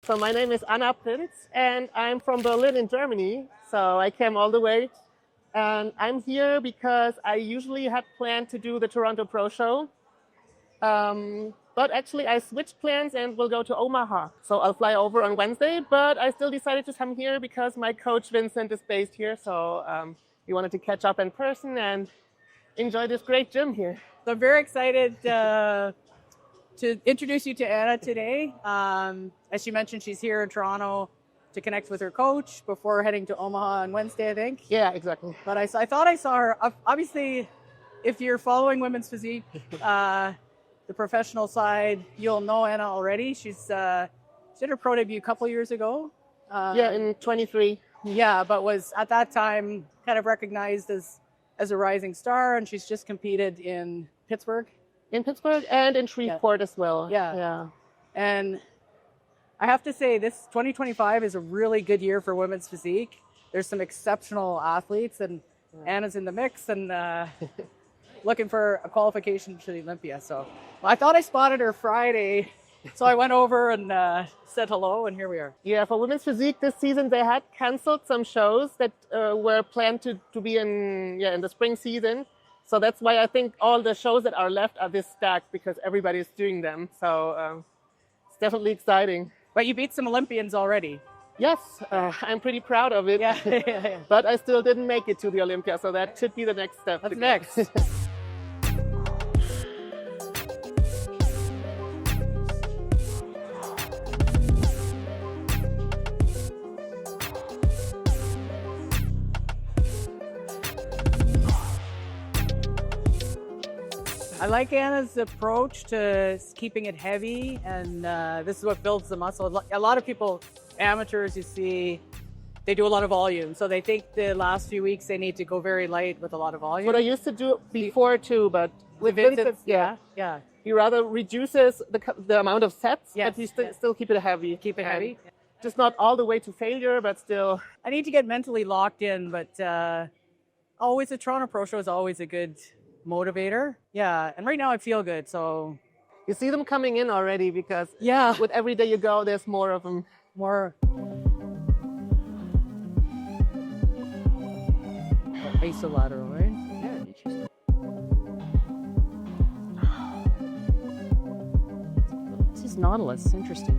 So my name is Anna Prinz, and I'm from Berlin in Germany. So I came all the way. And I'm here because I usually had planned to do the Toronto Pro Show. But actually I switched plans and will go to Omaha. So I'll fly over on Wednesday, but I still decided to come here because my coach Vincent is based here. So we wanted to catch up in person and enjoy this great gym here. So I'm very excited to introduce you to Anna today. As she mentioned, she's here in Toronto to connect with her coach before heading to Omaha on Wednesday, I think. Yeah, exactly. But I thought I saw her. Obviously, if you're following women's physique, the professional side, you'll know Anna already. She did her pro debut a couple years ago. Yeah, in 23. Yeah, but was at that time kind of recognized as a rising star, and she's just competed in Pittsburgh. In Pittsburgh and in Shreveport as well. Yeah. And I have to say, this 2025 is a really good year for women's physique. There's some exceptional athletes, and Anna's in the mix and looking for a qualification to the Olympia. So I thought I spotted her Friday, so I went over and said hello, and here we are. Yeah, for women's physique this season, they had canceled some shows that were planned to be in the spring season. So that's why I think all the shows that are left are this stacked, because everybody is doing them. So it's definitely exciting. But you beat some Olympians already. Yes, I'm pretty proud of it. Yeah. But I still didn't make it to the Olympia, so that should be the next step. What's next? I like Anna's approach to keeping it heavy, and this is what builds the muscle. A lot of people, amateurs, you see, they do a lot of volume. So they think the last few weeks they need to go very light with a lot of volume. What I used to do before too, but with Vincent, yeah. He rather reduces the amount of sets, Yes, but he still keep it heavy. Keep it heavy. Just not all the way to failure, but still. I need to get mentally locked in, but always a Toronto Pro Show is always a good motivator. Yeah, and right now I feel good, so. You see them coming in already, because with every day you go, there's more of them. More. Isolateral, right? Yeah, interesting. This is Nautilus, interesting.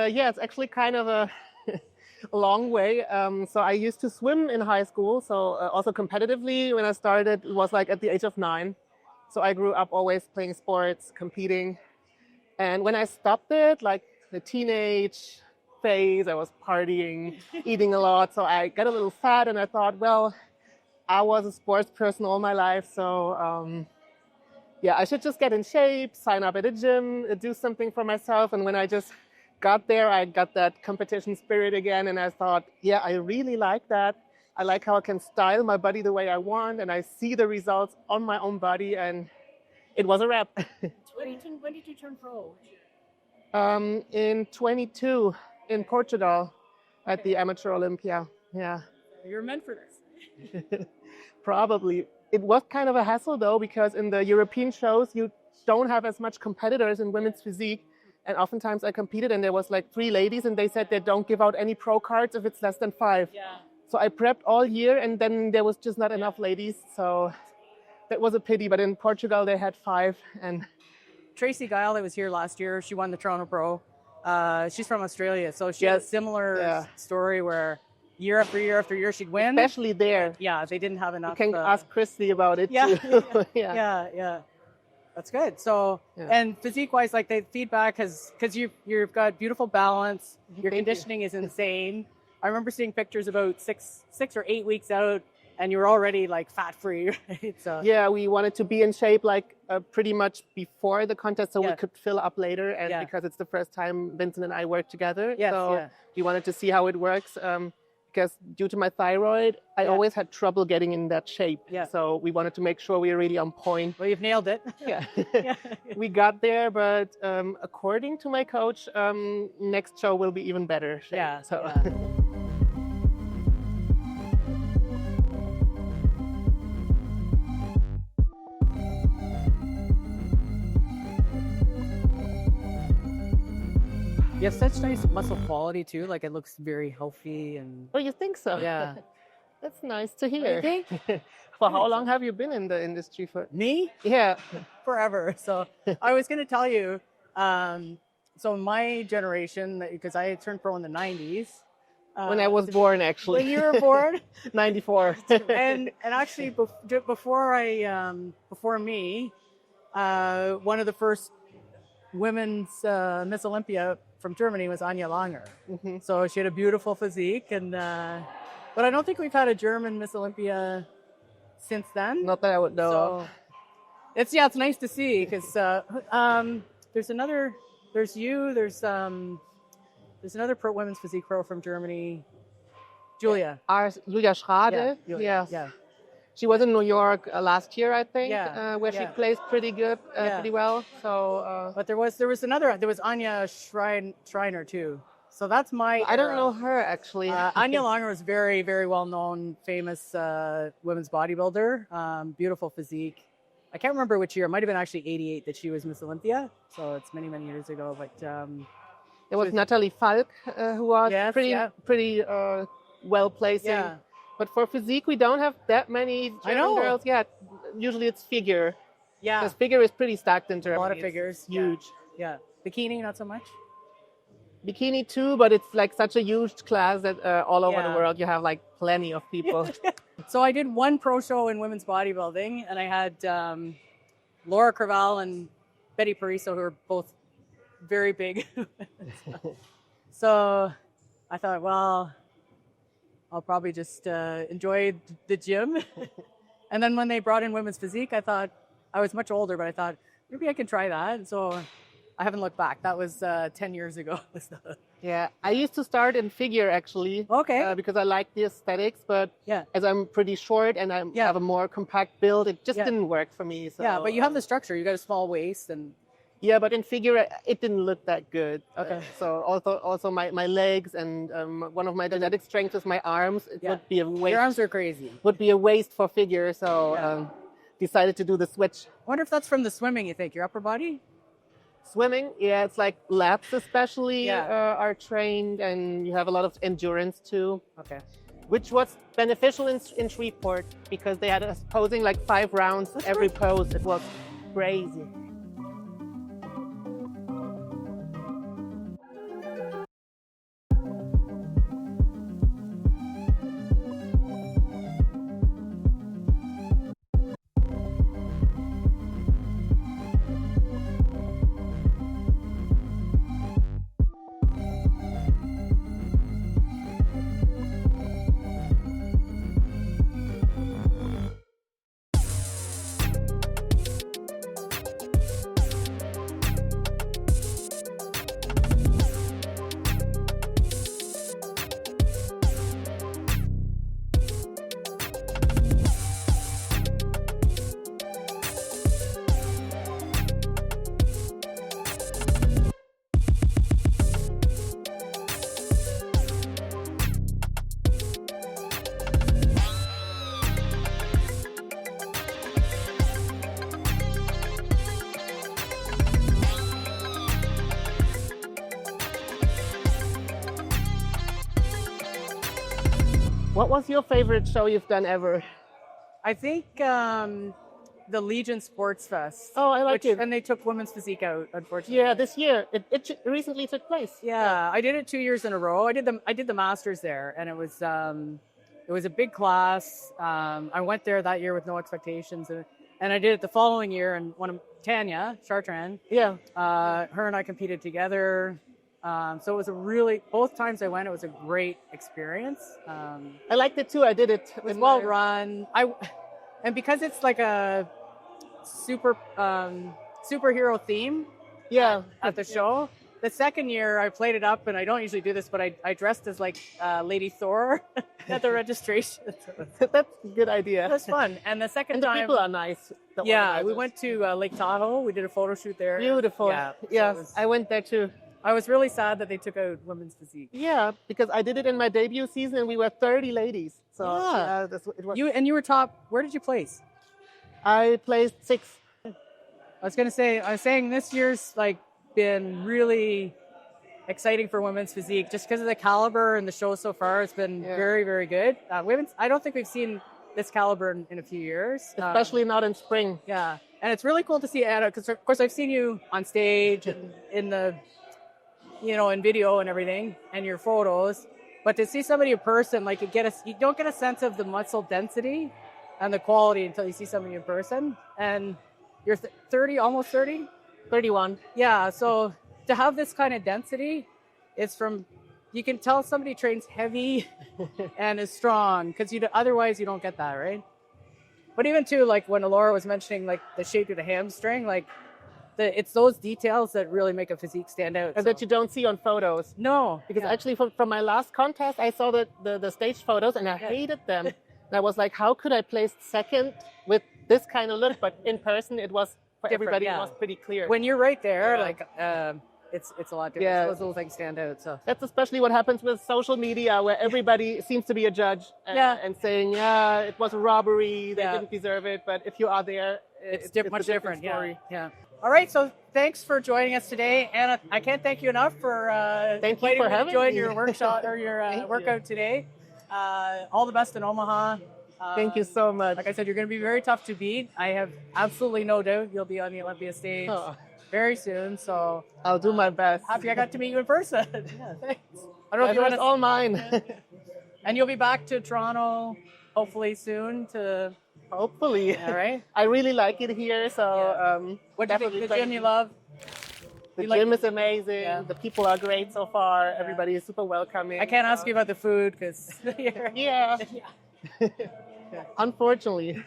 Yeah, it's actually kind of a long way. So I used to swim in high school. So also competitively, when I started, it was like at the age of 9. So I grew up always playing sports, competing. And when I stopped it, like the teenage phase, I was partying, eating a lot. So I got a little fat, and I thought, well, I was a sports person all my life. So I should just get in shape, sign up at a gym, do something for myself. And when I just got there, I got that competition spirit again, and I thought, yeah, I really like that. I like how I can style my body the way I want, and I see the results on my own body, and it was a wrap. When did you turn pro? In 22 in Portugal at the Amateur Olympia. Yeah. You're meant for this. Probably. It was kind of a hassle though, because in the European shows, you don't have as much competitors in women's physique. And oftentimes I competed, and there was like 3 ladies, and they said they don't give out any pro cards if it's less than 5. Yeah. So I prepped all year, and then there was just not enough ladies. So that was a pity. But in Portugal, they had 5. And Tracy Guile, that was here last year, she won the Toronto Pro. She's from Australia, so she has a similar story where year after year after year she'd win. Especially there. Yeah, they didn't have enough. You can ask Christy about it Yeah, too. yeah. That's good. So, and physique-wise, like the feedback has, because you've got beautiful balance. Your conditioning is insane. I remember seeing pictures about six or 8 weeks out, and you were already like fat-free, right? So yeah, we wanted to be in shape like pretty much before the contest, so we could fill up later. And because it's the first time Vincent and I work together, so we wanted to see how it works. Because due to my thyroid, I always had trouble getting in that shape. Yeah. So we wanted to make sure we were really on point. Well, you've nailed it. We got there, but according to my coach, next show will be even better. Shape. Yeah. So. You have such nice muscle quality too. Like it looks very healthy and. Oh, you think so? Yeah. That's nice to hear. Okay. For how long have you been in the industry for? Me? Yeah. Forever. So I was going to tell you, so my generation, because I turned pro in the 90s. When I was born, actually. When you were born? 94. and actually before me, one of the first women's Miss Olympia from Germany was Anna-Lena. Mm-hmm. So she had a beautiful physique, and but I don't think we've had a German Miss Olympia since then. Not that I would know. So it's nice to see because there's another women's physique pro from Germany, Julia. Julia Schrade. Yeah. She was in New York last year, I think, where she Yeah. placed pretty well. So, but there was Anya Schreiner too. So that's my. I don't know her actually. Anna-Lena was very, very well known, famous women's bodybuilder, beautiful physique. I can't remember which year. It might have been actually '88 that she was Miss Olympia. So it's many, many years ago. But there was Natalie Falk, who was pretty well placed. Yeah. But for physique, we don't have that many German girls yet. Usually it's figure. Yeah. Because figure is pretty stacked in Germany. A lot of figures. It's huge. Yeah. Bikini, not so much? Bikini too, but it's like such a huge class that all over the world you have like plenty of people. So I did one pro show in women's bodybuilding, and I had Laura Creval and Betty Pariso, who are both very big. So I thought, well, I'll probably just enjoy the gym. And then when they brought in women's physique, I thought, I was much older, but I thought, maybe I can try that. And so I haven't looked back. That was 10 years ago. Yeah, I used to start in figure actually. Okay. Because I like the aesthetics, but as I'm pretty short and I have a more compact build, it just didn't work for me. So. Yeah, but you have the structure. You got a small waist and. Yeah, but in figure, it didn't look that good. Okay. So also my legs and one of my genetic strengths is my arms. It would be a waste. Your arms are crazy. Would be a waste for figure, so decided to do the switch. I wonder if that's from the swimming, you think? Your upper body? Swimming, it's like laps especially are trained, and you have a lot of endurance too. Okay. Which was beneficial in Shreveport because they had us posing like 5 rounds every pose. It was crazy. What was your favorite show you've done ever? I think the Legion Sports Fest. Oh, I like it. And they took women's physique out, unfortunately. Yeah, this year it recently took place. Yeah, I did it 2 years in a row. I did the masters there, and it was a big class. I went there that year with no expectations, and I did it the following year. And Tanya Chartrand, Yeah. her and I competed together. So it was both times I went, it was a great experience. I liked it too. I did it. It was well run. And because it's like a superhero theme. Yeah. At the show. The second year I played it up, and I don't usually do this, but I dressed as like Lady Thor at the registration. That's a good idea. It was fun. And the second And the time, people are nice. yeah, we went to Lake Tahoe. We did a photo shoot there. Beautiful. Yeah. Yeah, I went there too. I was really sad that they took out women's physique. Yeah, because I did it in my debut season, and we were 30 ladies. So Yeah. it was. You were top. Where did you place? I placed 6th. I was saying this year's like been really exciting for women's physique just because of the caliber and the show so far. It's been very, very good. Women's, I don't think we've seen this caliber in a few years. Especially not in spring. Yeah. And it's really cool to see Anna, because of course I've seen you on stage and in in video and everything and your photos, but to see somebody in person, like you don't get a sense of the muscle density and the quality until you see somebody in person. And you're 30, almost 30? 31. Yeah, so to have this kind of density, you can tell somebody trains heavy and is strong, because otherwise you don't get that, right? But even too, like when Laura was mentioning like the shape of the hamstring, like it's those details that really make a physique stand out. And that you don't see on photos. No. Because actually from my last contest, I saw the stage photos and I hated them. And I was like, how could I place second with this kind of look? But in person, it was, for everybody, it was pretty clear. When you're right there, it's a lot different. Yeah. Those little things stand out. So that's especially what happens with social media, where everybody seems to be a judge and saying, it was a robbery, they didn't deserve it. But if you are there, it's much different. Story. Yeah. All right, so thanks for joining us today, Anna. I can't thank you enough for joining your workshop or your workout today. All the best in Omaha. Thank you so much. Like I said, you're going to be very tough to beat. I have absolutely no doubt you'll be on the Olympia stage very soon. So I'll do my best. Happy I got to meet you in person. Thanks. I don't know if you want all mine. And you'll be back to Toronto hopefully soon to. Hopefully. All right. I really like it here. So what do you think? The gym you love? The gym is amazing. Yeah. The people are great so far. Yeah. Everybody is super welcoming. I can't ask you about the food because yeah. Unfortunately.